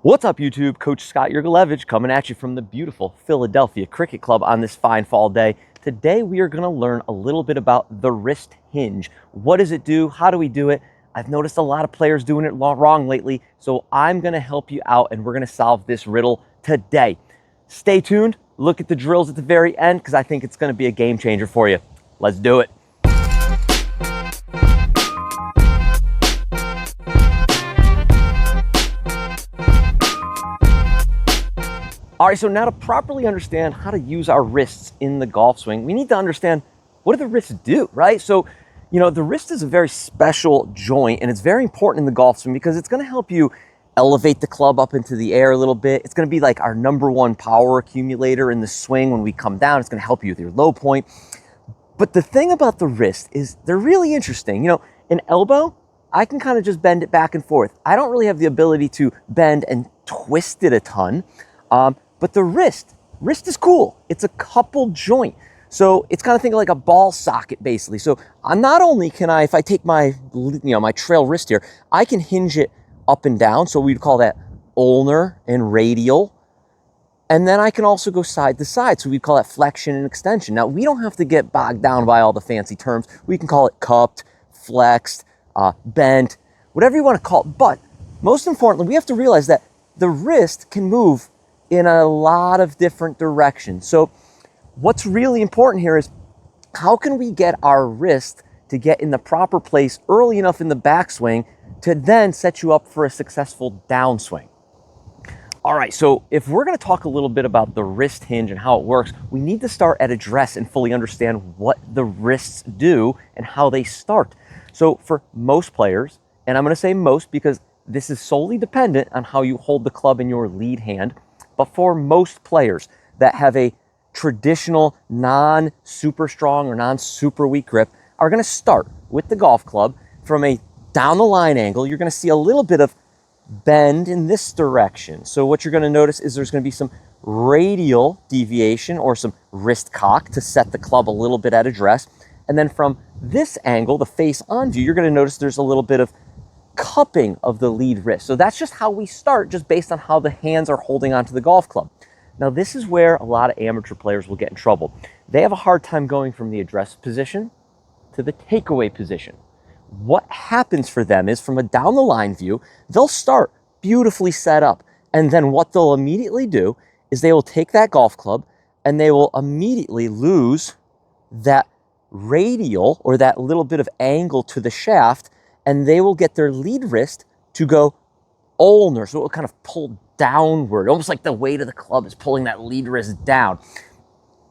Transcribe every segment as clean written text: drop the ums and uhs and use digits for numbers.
What's up, YouTube? Coach Scott Yurgz coming at you from the beautiful Philadelphia Cricket Club on this fine fall day. Today, we are going to learn a little bit about the wrist hinge. What does it do? How do we do it? I've noticed a lot of players doing it wrong lately, so I'm going to help you out, and we're going to solve this riddle today. Stay tuned. Look at the drills at the very end, because I think it's going to be a game changer for you. Let's do it. All right, so now to properly understand how to use our wrists in the golf swing, we need to understand, what do the wrists do, right? So, the wrist is a very special joint, and it's very important in the golf swing because it's going to help you elevate the club up into the air a little bit. It's going to be like our #1 power accumulator in the swing. When we come down, it's going to help you with your low point. But the thing about the wrist is they're really interesting. An elbow, I can kind of just bend it back and forth. I don't really have the ability to bend and twist it a ton. But the wrist is cool. It's a coupled joint. So it's kind of think of like a ball socket, basically. So not only can I, if I take my, my trail wrist here, I can hinge it up and down. So we'd call that ulnar and radial. And then I can also go side to side. So we'd call that flexion and extension. Now, we don't have to get bogged down by all the fancy terms. We can call it cupped, flexed, bent, whatever you want to call it. But most importantly, we have to realize that the wrist can move in a lot of different directions. So what's really important here is how can we get our wrist to get in the proper place early enough in the backswing to then set you up for a successful downswing. All right, so if we're going to talk a little bit about the wrist hinge and how it works, we need to start at address and fully understand what the wrists do and how they start. So for most players, and I'm going to say most because this is solely dependent on how you hold the club in your lead hand, but for most players that have a traditional non-super strong or non-super weak grip are going to start with the golf club from a down the line angle. You're going to see a little bit of bend in this direction. So what you're going to notice is there's going to be some radial deviation or some wrist cock to set the club a little bit at address. And then from this angle, the face on view, you're going to notice there's a little bit of cupping of the lead wrist. So that's just how we start, just based on how the hands are holding onto the golf club. Now, this is where a lot of amateur players will get in trouble. They have a hard time going from the address position to the takeaway position. What happens for them is, from a down the line view, they'll start beautifully set up. And then what they'll immediately do is they will take that golf club and they will immediately lose that radial or that little bit of angle to the shaft, and they will get their lead wrist to go ulnar. So it will kind of pull downward, almost like the weight of the club is pulling that lead wrist down.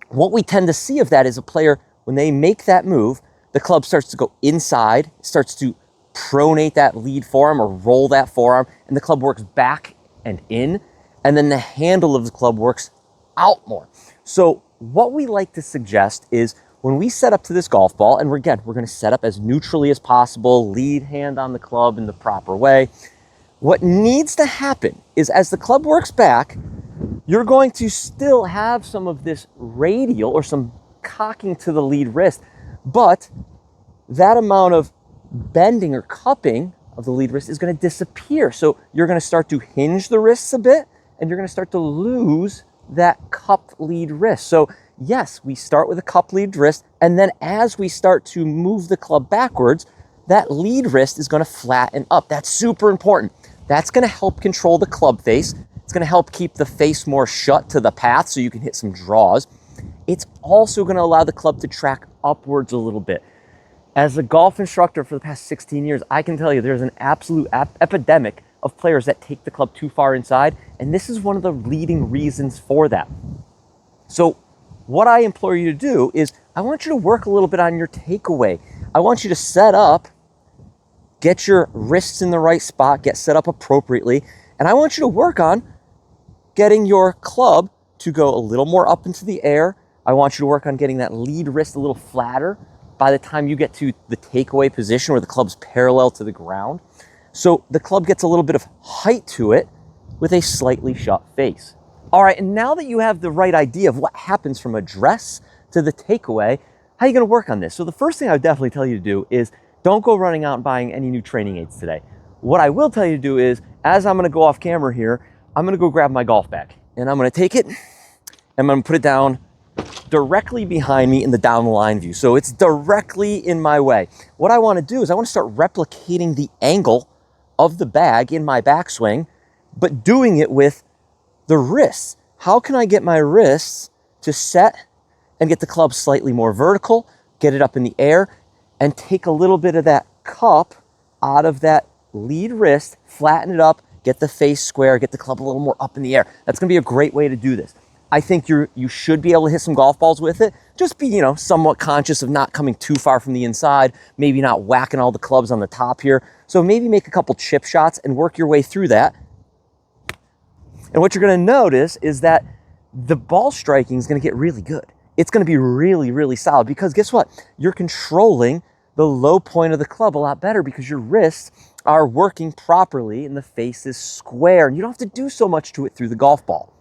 What we tend to see of that is a player, when they make that move, the club starts to go inside, starts to pronate that lead forearm or roll that forearm, and the club works back and in, and then the handle of the club works out more. So what we like to suggest is, when we set up to this golf ball, and we're going to set up as neutrally as possible, lead hand on the club in the proper way. What needs to happen is, as the club works back, you're going to still have some of this radial or some cocking to the lead wrist, but that amount of bending or cupping of the lead wrist is going to disappear. So you're going to start to hinge the wrists a bit, and you're going to start to lose that cupped lead wrist. So yes, we start with a cupped lead wrist, and then as we start to move the club backwards, that lead wrist is going to flatten up. That's super important. That's going to help control the club face. It's going to help keep the face more shut to the path so you can hit some draws. It's also going to allow the club to track upwards a little bit. As a golf instructor for the past 16 years, I can tell you there's an absolute epidemic of players that take the club too far inside, and this is one of the leading reasons for that. So what I implore you to do is, I want you to work a little bit on your takeaway. I want you to set up, get your wrists in the right spot, get set up appropriately, and I want you to work on getting your club to go a little more up into the air. I want you to work on getting that lead wrist a little flatter by the time you get to the takeaway position where the club's parallel to the ground. So the club gets a little bit of height to it with a slightly shut face. All right, and now that you have the right idea of what happens from address to the takeaway, how are you going to work on this? So the first thing I would definitely tell you to do is, don't go running out and buying any new training aids today. What I will tell you to do is, as I'm going to go off camera here, I'm gonna go grab my golf bag and I'm gonna take it and I'm gonna put it down directly behind me in the down the line view. So it's directly in my way. What I wanna do is I wanna start replicating the angle of the bag in my backswing, but doing it with the wrists. How can I get my wrists to set and get the club slightly more vertical, get it up in the air, and take a little bit of that cup out of that lead wrist, flatten it up, get the face square, get the club a little more up in the air. That's gonna be a great way to do this. I think you should be able to hit some golf balls with it. Just be, somewhat conscious of not coming too far from the inside, maybe not whacking all the clubs on the top here. So maybe make a couple chip shots and work your way through that. And what you're gonna notice is that the ball striking is gonna get really good. It's gonna be really, really solid because guess what? You're controlling the low point of the club a lot better because your wrists are working properly and the face is square and you don't have to do so much to it through the golf ball.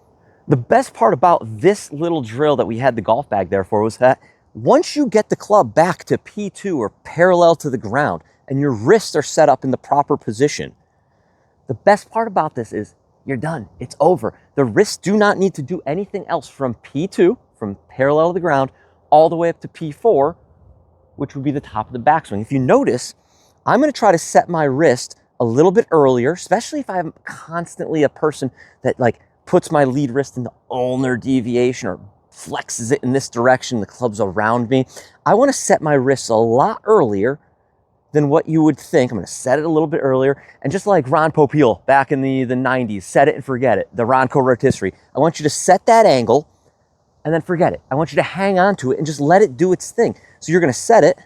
The best part about this little drill that we had the golf bag there for was that once you get the club back to P2 or parallel to the ground and your wrists are set up in the proper position, the best part about this is you're done. It's over. The wrists do not need to do anything else from P2, from parallel to the ground, all the way up to P4, which would be the top of the backswing. If you notice, I'm going to try to set my wrist a little bit earlier, especially if I'm constantly a person that puts my lead wrist in the ulnar deviation or flexes it in this direction, the club's around me. I want to set my wrists a lot earlier than what you would think. I'm going to set it a little bit earlier. And just like Ron Popeil back in the 90s, set it and forget it, the Ronco rotisserie. I want you to set that angle and then forget it. I want you to hang on to it and just let it do its thing. So you're going to set it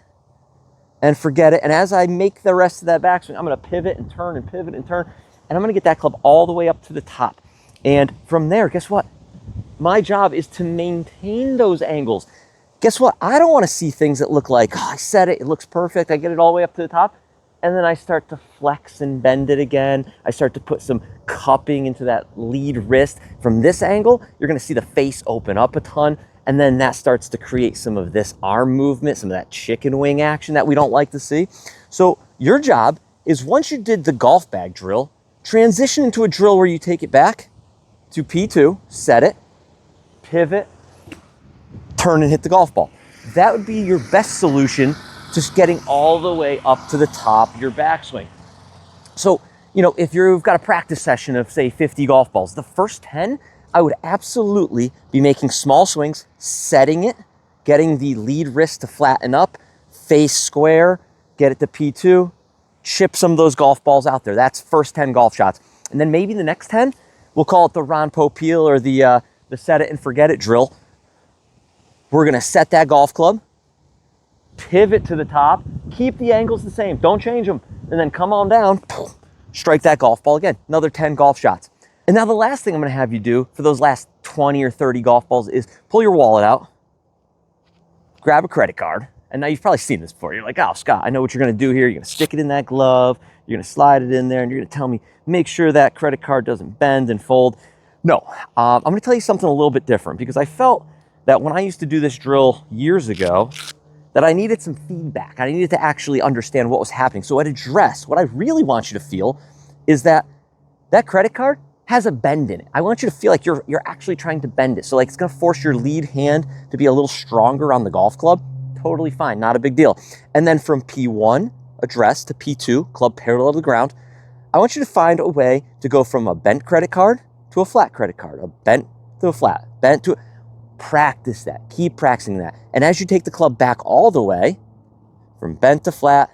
and forget it. And as I make the rest of that backswing, I'm going to pivot and turn and pivot and turn. And I'm going to get that club all the way up to the top. And from there, guess what? My job is to maintain those angles. Guess what? I don't want to see things that look like, I set it, it looks perfect, I get it all the way up to the top, and then I start to flex and bend it again. I start to put some cupping into that lead wrist. From this angle, you're going to see the face open up a ton, and then that starts to create some of this arm movement, some of that chicken wing action that we don't like to see. So your job is, once you did the golf bag drill, transition into a drill where you take it back to P2, set it, pivot, turn and hit the golf ball. That would be your best solution, just getting all the way up to the top of your backswing. So, if you've got a practice session of say 50 golf balls, the first 10, I would absolutely be making small swings, setting it, getting the lead wrist to flatten up, face square, get it to P2, chip some of those golf balls out there. That's first 10 golf shots. And then maybe the next 10, we'll call it the Ron Popeil or the set it and forget it drill. We're gonna set that golf club, pivot to the top, keep the angles the same, don't change them, and then come on down, strike that golf ball again, another 10 golf shots. And now the last thing I'm gonna have you do for those last 20 or 30 golf balls is pull your wallet out, grab a credit card, and now you've probably seen this before. You're like, oh, Scott, I know what you're gonna do here. You're gonna stick it in that glove, you're gonna slide it in there, and you're gonna tell me, make sure that credit card doesn't bend and fold. No, I'm gonna tell you something a little bit different, because I felt that when I used to do this drill years ago, that I needed some feedback. I needed to actually understand what was happening. So at address, what I really want you to feel is that that credit card has a bend in it. I want you to feel like you're actually trying to bend it. So it's gonna force your lead hand to be a little stronger on the golf club. Totally fine, not a big deal. And then from P1, address, to P2, club parallel to the ground, I want you to find a way to go from a bent credit card to a flat credit card, a bent to a flat, bent to a... Practice that, keep practicing that. And as you take the club back all the way, from bent to flat,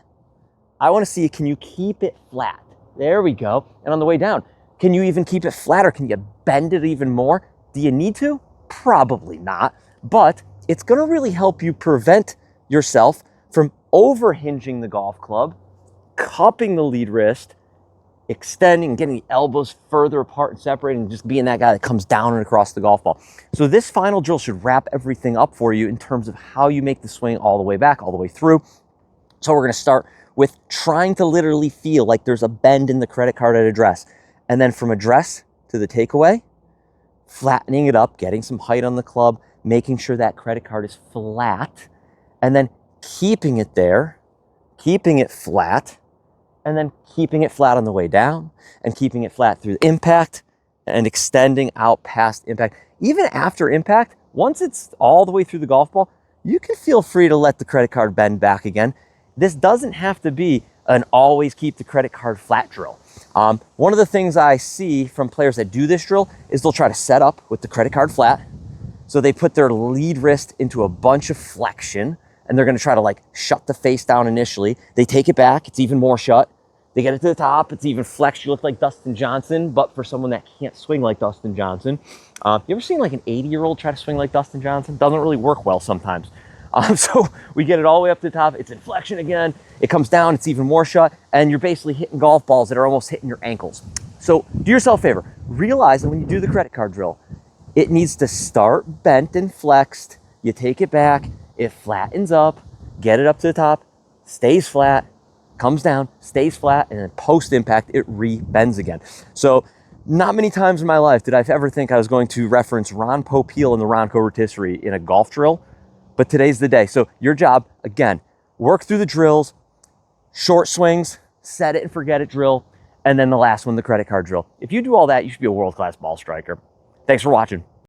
I wanna see, can you keep it flat? There we go. And on the way down, can you even keep it flat, or can you bend it even more? Do you need to? Probably not, but it's gonna really help you prevent yourself from overhinging the golf club, cupping the lead wrist, extending, getting the elbows further apart and separating, and just being that guy that comes down and across the golf ball. So this final drill should wrap everything up for you in terms of how you make the swing all the way back, all the way through. So we're gonna start with trying to literally feel like there's a bend in the credit card at address. And then from address to the takeaway, flattening it up, getting some height on the club, making sure that credit card is flat, and then keeping it there, keeping it flat, and then keeping it flat on the way down, and keeping it flat through the impact, and extending out past impact. Even after impact, once it's all the way through the golf ball, you can feel free to let the credit card bend back again. This doesn't have to be an always keep the credit card flat drill. One of the things I see from players that do this drill is they'll try to set up with the credit card flat. So they put their lead wrist into a bunch of flexion, and they're gonna try to like shut the face down initially. They take it back, it's even more shut. They get it to the top, it's even flexed. You look like Dustin Johnson, but for someone that can't swing like Dustin Johnson. You ever seen like an 80-year-old try to swing like Dustin Johnson? Doesn't really work well sometimes. So we get it all the way up to the top, it's in flexion again, it comes down, it's even more shut, and you're basically hitting golf balls that are almost hitting your ankles. So do yourself a favor, realize that when you do the credit card drill, it needs to start bent and flexed, you take it back, it flattens up, get it up to the top, stays flat, comes down, stays flat, and then post-impact, it re-bends again. So not many times in my life did I ever think I was going to reference Ron Popeil and the Ronco rotisserie in a golf drill, but today's the day. So your job, again, work through the drills, short swings, set it and forget it drill, and then the last one, the credit card drill. If you do all that, you should be a world-class ball striker. Thanks for watching.